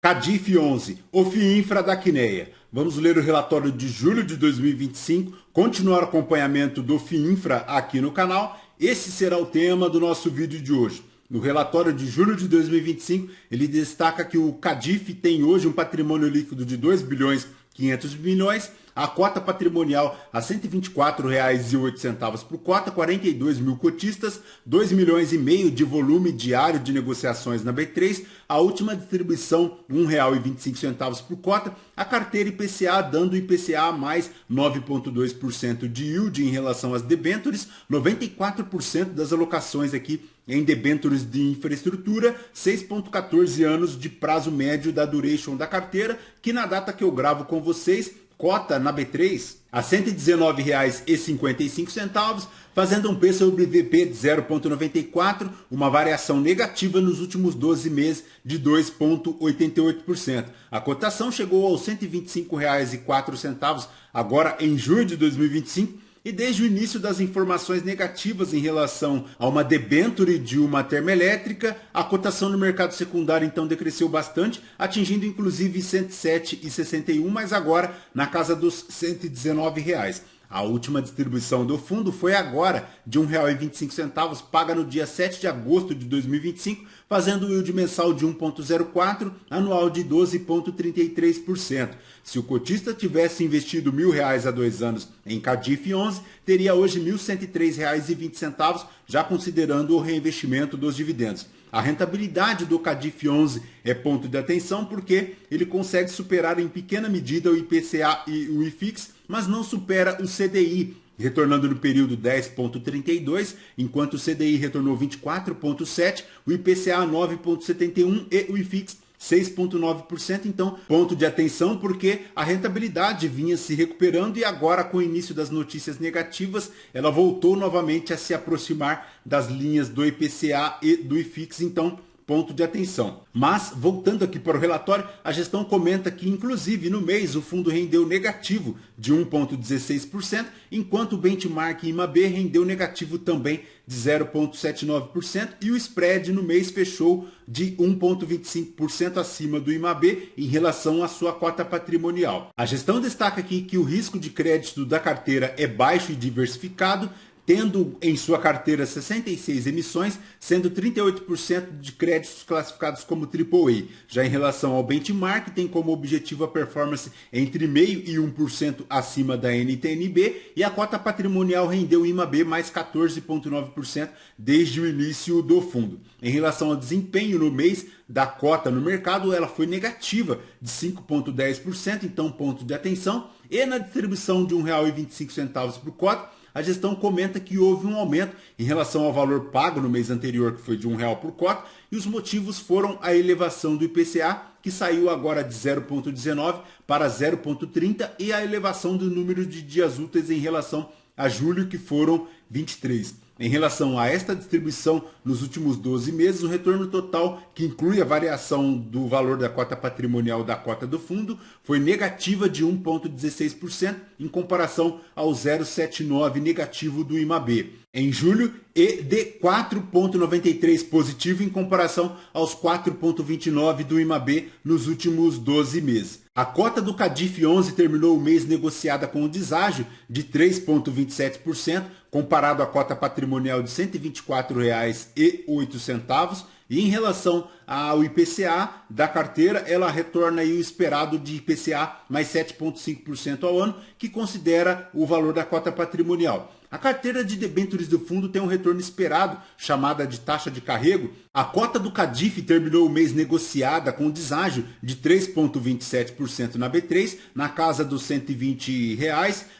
Cadif 11, o FIINFRA da Quineia. Vamos ler o relatório de julho de 2025, continuar o acompanhamento do FIINFRA aqui no canal. Esse será o tema do nosso vídeo de hoje. No relatório de julho de 2025, ele destaca que o Cadif tem hoje um patrimônio líquido de 2 bilhões 500 milhões, a cota patrimonial a R$ 124,08 por cota, 42 mil cotistas, 2 milhões e meio de volume diário de negociações na B3, a última distribuição R$ 1,25 por cota, a carteira IPCA dando IPCA mais 9,2% de yield em relação às debêntures, 94% das alocações aqui em debêntures de infraestrutura, 6,14 anos de prazo médio da duration da carteira, que na data que eu gravo com vocês, cota na B3 a R$ 119,55, fazendo um P sobre VP de 0,94, uma variação negativa nos últimos 12 meses de 2,88%. A cotação chegou aos R$ 125,04 agora em junho de 2025, e desde o início das informações negativas em relação a uma debênture de uma termoelétrica, a cotação no mercado secundário então decresceu bastante, atingindo inclusive R$ 107,61, mas agora na casa dos R$ 119. A última distribuição do fundo foi agora de R$ 1,25, paga no dia 7 de agosto de 2025, fazendo um yield mensal de 1,04, anual de 12,33%. Se o cotista tivesse investido R$ 1.000 há 2 anos em Cadif 11, teria hoje R$ 1.103,20, já considerando o reinvestimento dos dividendos. A rentabilidade do Cadif 11 é ponto de atenção porque ele consegue superar em pequena medida o IPCA e o IFIX, mas não supera o CDI, retornando no período 10,32, enquanto o CDI retornou 24,7, o IPCA 9,71 e o IFIX 6,9%, então ponto de atenção porque a rentabilidade vinha se recuperando e agora com o início das notícias negativas ela voltou novamente a se aproximar das linhas do IPCA e do IFIX, então ponto de atenção. Mas, voltando aqui para o relatório, a gestão comenta que, inclusive, no mês o fundo rendeu negativo de 1,16%, enquanto o benchmark IMAB rendeu negativo também de 0,79% e o spread no mês fechou de 1,25% acima do IMAB em relação à sua cota patrimonial. A gestão destaca aqui que o risco de crédito da carteira é baixo e diversificado, tendo em sua carteira 66 emissões, sendo 38% de créditos classificados como AAA. Já em relação ao benchmark, tem como objetivo a performance entre 0,5% e 1% acima da NTNB, e a cota patrimonial rendeu IMAB mais 14,9% desde o início do fundo. Em relação ao desempenho no mês da cota no mercado, ela foi negativa de 5,10%, então ponto de atenção, e na distribuição de R$ 1,25 por cota, a gestão comenta que houve um aumento em relação ao valor pago no mês anterior, que foi de R$ 1,00 por cota, e os motivos foram a elevação do IPCA, que saiu agora de 0,19 para 0,30, e a elevação do número de dias úteis em relação a julho, que foram 23. Em relação a esta distribuição nos últimos 12 meses, o retorno total, que inclui a variação do valor da cota patrimonial da cota do fundo, foi negativa de 1,16% em comparação ao 0,79% negativo do IMAB em julho e de 4,93% positivo em comparação aos 4,29% do IMAB nos últimos 12 meses. A cota do Cadif 11 terminou o mês negociada com um deságio de 3,27%, comparado à cota patrimonial de R$ 124,08, e em relação ao IPCA da carteira, ela retorna aí o esperado de IPCA mais 7,5% ao ano, que considera o valor da cota patrimonial. A carteira de debêntures do fundo tem um retorno esperado, chamada de taxa de carrego. A cota do Cadif terminou o mês negociada com deságio de 3,27% na B3, na casa dos R$ 120,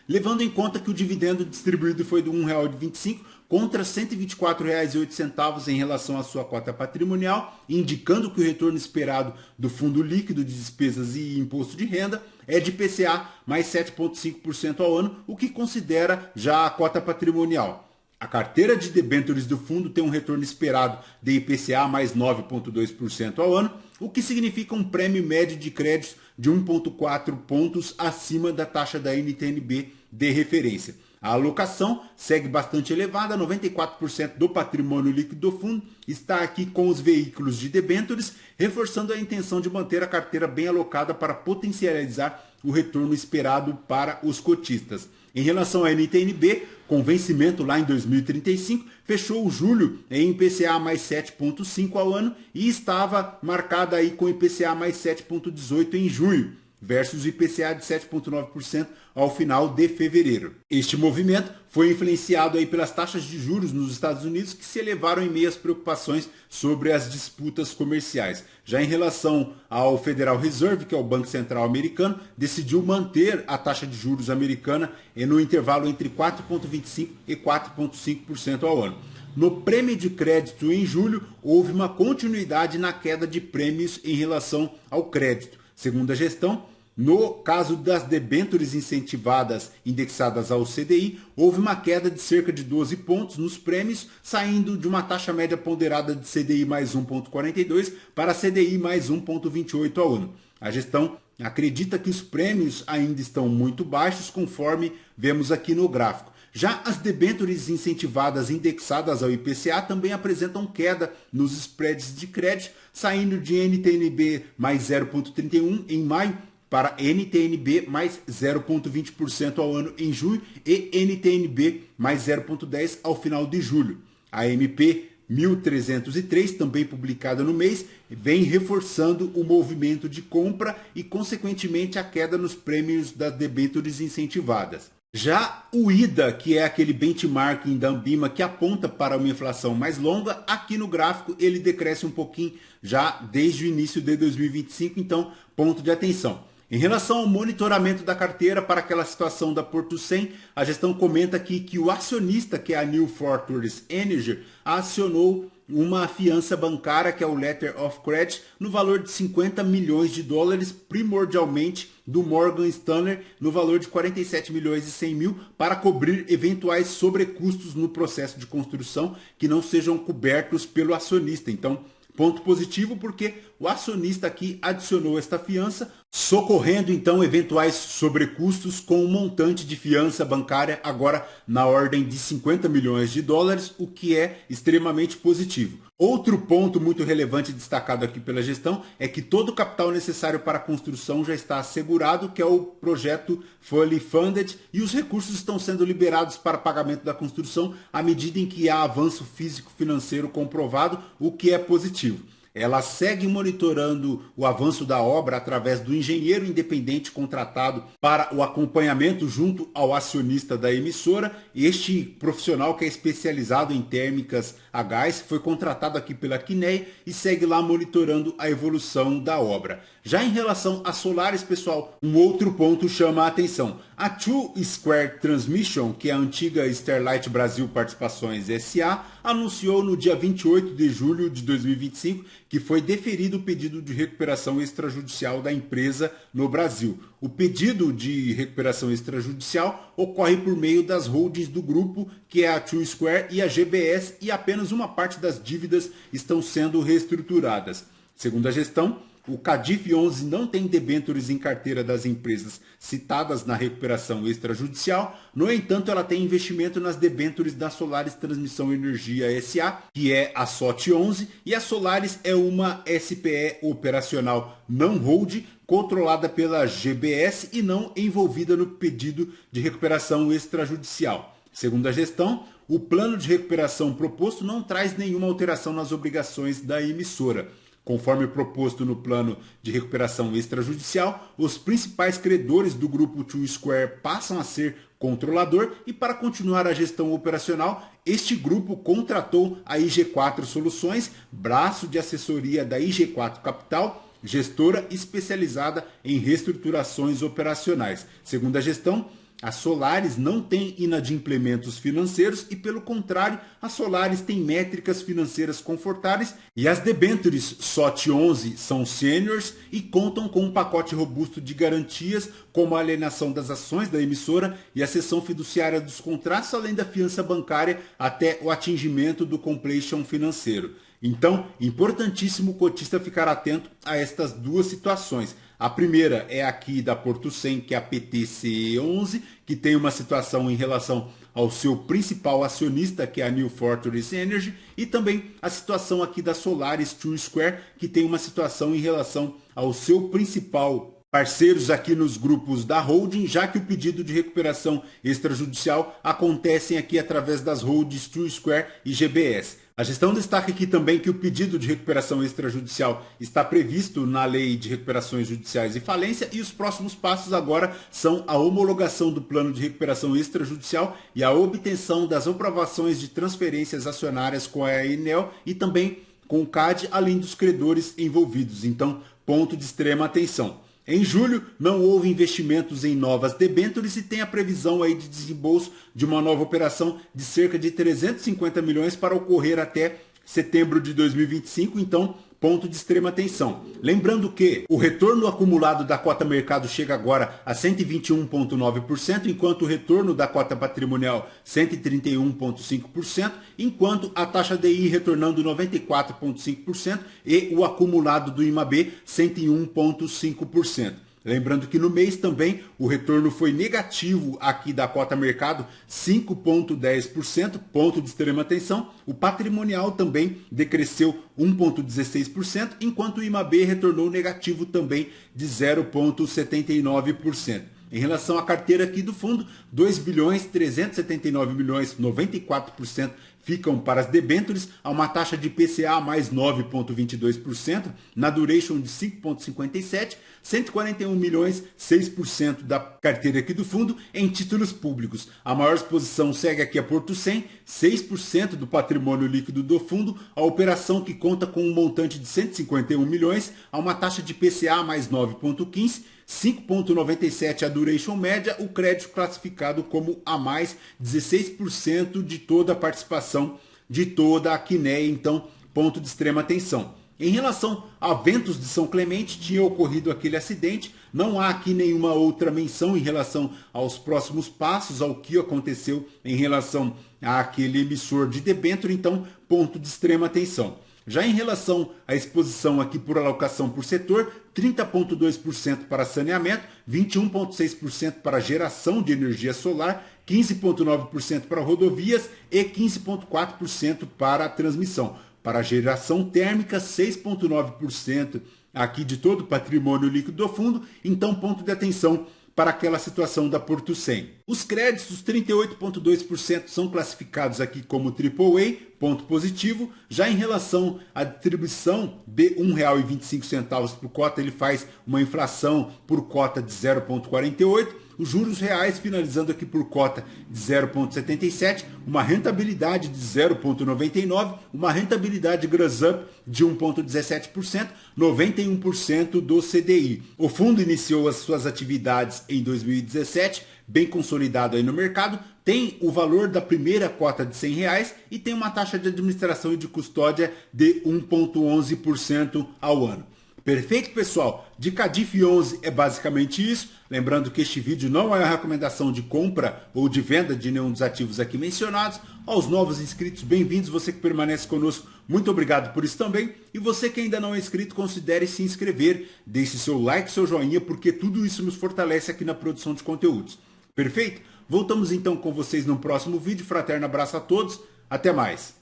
levando em conta que o dividendo distribuído foi de R$ 1,25 contra R$ 124,08 em relação à sua cota patrimonial, indicando que o retorno esperado do fundo líquido de despesas e imposto de renda é de IPCA mais 7,5% ao ano, o que considera já a cota patrimonial. A carteira de debêntures do fundo tem um retorno esperado de IPCA mais 9,2% ao ano, o que significa um prêmio médio de crédito de 1,4 pontos acima da taxa da NTNB de referência. A alocação segue bastante elevada, 94% do patrimônio líquido do fundo está aqui com os veículos de debêntures, reforçando a intenção de manter a carteira bem alocada para potencializar o retorno esperado para os cotistas. Em relação à NTNB, com vencimento lá em 2035, fechou o julho em IPCA mais 7,5 ao ano e estava marcada aí com IPCA mais 7,18 em junho, versus o IPCA de 7,9% ao final de fevereiro. Este movimento foi influenciado aí pelas taxas de juros nos Estados Unidos, que se elevaram em meio às preocupações sobre as disputas comerciais. Já em relação ao Federal Reserve, que é o Banco Central americano, decidiu manter a taxa de juros americana no intervalo entre 4,25% e 4,5% ao ano. No prêmio de crédito em julho, houve uma continuidade na queda de prêmios em relação ao crédito. Segundo a gestão, no caso das debêntures incentivadas indexadas ao CDI, houve uma queda de cerca de 12 pontos nos prêmios, saindo de uma taxa média ponderada de CDI mais 1,42 para CDI mais 1,28 ao ano. A gestão acredita que os prêmios ainda estão muito baixos, conforme vemos aqui no gráfico. Já as debêntures incentivadas indexadas ao IPCA também apresentam queda nos spreads de crédito, saindo de NTNB mais 0,31 em maio para NTNB mais 0,20% ao ano em junho e NTNB mais 0,10% ao final de julho. A MP 1303, também publicada no mês, vem reforçando o movimento de compra e, consequentemente, a queda nos prêmios das debêntures incentivadas. Já o IDA, que é aquele benchmarking da Ambima que aponta para uma inflação mais longa, aqui no gráfico ele decresce um pouquinho já desde o início de 2025, então ponto de atenção. Em relação ao monitoramento da carteira para aquela situação da Porto 100, a gestão comenta aqui que o acionista, que é a New Fortress Energy, acionou uma fiança bancária, que é o Letter of Credit, no valor de 50 milhões de dólares, primordialmente do Morgan Stanley, no valor de 47 milhões e 100 mil, para cobrir eventuais sobrecustos no processo de construção que não sejam cobertos pelo acionista. Então, ponto positivo, porque o acionista aqui adicionou esta fiança, socorrendo então eventuais sobrecustos com um montante de fiança bancária agora na ordem de 50 milhões de dólares, o que é extremamente positivo. Outro ponto muito relevante destacado aqui pela gestão é que todo o capital necessário para a construção já está assegurado, que é o projeto Fully Funded, e os recursos estão sendo liberados para pagamento da construção à medida em que há avanço físico-financeiro comprovado, o que é positivo. Ela segue monitorando o avanço da obra através do engenheiro independente contratado para o acompanhamento junto ao acionista da emissora. Este profissional, que é especializado em térmicas a gás, foi contratado aqui pela QNEA e segue lá monitorando a evolução da obra. Já em relação a solares, pessoal, um outro ponto chama a atenção. A Two Square Transmission, que é a antiga Sterlite Brasil Participações SA, anunciou no dia 28 de julho de 2025 que foi deferido o pedido de recuperação extrajudicial da empresa no Brasil. O pedido de recuperação extrajudicial ocorre por meio das holdings do grupo, que é a Two Square e a GBS, e apenas uma parte das dívidas estão sendo reestruturadas. Segundo a gestão, o CADIF 11 não tem debêntures em carteira das empresas citadas na recuperação extrajudicial. No entanto, ela tem investimento nas debêntures da Solaris Transmissão Energia SA, que é a SOT 11, e a Solaris é uma SPE operacional não hold, controlada pela GBS e não envolvida no pedido de recuperação extrajudicial. Segundo a gestão, o plano de recuperação proposto não traz nenhuma alteração nas obrigações da emissora. Conforme proposto no plano de recuperação extrajudicial, os principais credores do grupo Two Square passam a ser controlador e, para continuar a gestão operacional, este grupo contratou a IG4 Soluções, braço de assessoria da IG4 Capital, gestora especializada em reestruturações operacionais. Segundo a gestão, a Solaris não tem inadimplementos financeiros e, pelo contrário, a Solaris tem métricas financeiras confortáveis e as debêntures SOT 11 são sêniores e contam com um pacote robusto de garantias, como a alienação das ações da emissora e a cessão fiduciária dos contratos, além da fiança bancária até o atingimento do completion financeiro. Então, importantíssimo o cotista ficar atento a estas duas situações. A primeira é aqui da Porto 100, que é a PTC11, que tem uma situação em relação ao seu principal acionista, que é a New Fortress Energy, e também a situação aqui da Solaris True Square, que tem uma situação em relação ao seu principal parceiros aqui nos grupos da holding, já que o pedido de recuperação extrajudicial acontecem aqui através das holdings True Square e GBS. A gestão destaca aqui também que o pedido de recuperação extrajudicial está previsto na Lei de Recuperações Judiciais e Falência e os próximos passos agora são a homologação do plano de recuperação extrajudicial e a obtenção das aprovações de transferências acionárias com a Enel e também com o CAD, além dos credores envolvidos. Então, ponto de extrema atenção. Em julho, não houve investimentos em novas debêntures e tem a previsão aí de desembolso de uma nova operação de cerca de 350 milhões para ocorrer até setembro de 2025, então ponto de extrema atenção. Lembrando que o retorno acumulado da cota mercado chega agora a 121,9%, enquanto o retorno da cota patrimonial 131,5%, enquanto a taxa DI retornando 94,5% e o acumulado do IMAB 101,5%. Lembrando que no mês também o retorno foi negativo aqui da cota mercado, 5,10%, ponto de extrema atenção. O patrimonial também decresceu 1,16%, enquanto o IMAB retornou negativo também de 0,79%. Em relação à carteira aqui do fundo, 2 bilhões 379 milhões, 94% ficam para as debêntures, a uma taxa de IPCA mais 9,22%, na duration de 5,57%, 141 milhões, 6% da carteira aqui do fundo em títulos públicos. A maior exposição segue aqui a Porto 100, 6% do patrimônio líquido do fundo, a operação que conta com um montante de 151 milhões, a uma taxa de IPCA mais 9,15%, 5,97 a duration média, o crédito classificado como a mais 16% de toda a participação de toda a Quineia, então ponto de extrema atenção. Em relação a Ventos de São Clemente, tinha ocorrido aquele acidente, não há aqui nenhuma outra menção em relação aos próximos passos, ao que aconteceu em relação àquele emissor de debênture, então ponto de extrema atenção. Já em relação à exposição aqui por alocação por setor, 30,2% para saneamento, 21,6% para geração de energia solar, 15,9% para rodovias e 15,4% para a transmissão. Para a geração térmica, 6,9% aqui de todo o patrimônio líquido do fundo, então ponto de atenção para aquela situação da Porto 100. Os créditos, 38,2% são classificados aqui como AAA, ponto positivo. Já em relação à distribuição de R$ 1,25 por cota, ele faz uma inflação por cota de 0,48%. Os juros reais finalizando aqui por cota de 0,77, uma rentabilidade de 0,99, uma rentabilidade gross up de 1,17%, 91% do CDI. O fundo iniciou as suas atividades em 2017, bem consolidado aí no mercado, tem o valor da primeira cota de R$ 100 e tem uma taxa de administração e de custódia de 1,11% ao ano. Perfeito, pessoal? De Cadif 11 é basicamente isso. Lembrando que este vídeo não é uma recomendação de compra ou de venda de nenhum dos ativos aqui mencionados. Aos novos inscritos, bem-vindos. Você que permanece conosco, muito obrigado por isso também. E você que ainda não é inscrito, considere se inscrever. Deixe seu like, seu joinha, porque tudo isso nos fortalece aqui na produção de conteúdos. Perfeito? Voltamos então com vocês no próximo vídeo. Fraterno abraço a todos. Até mais.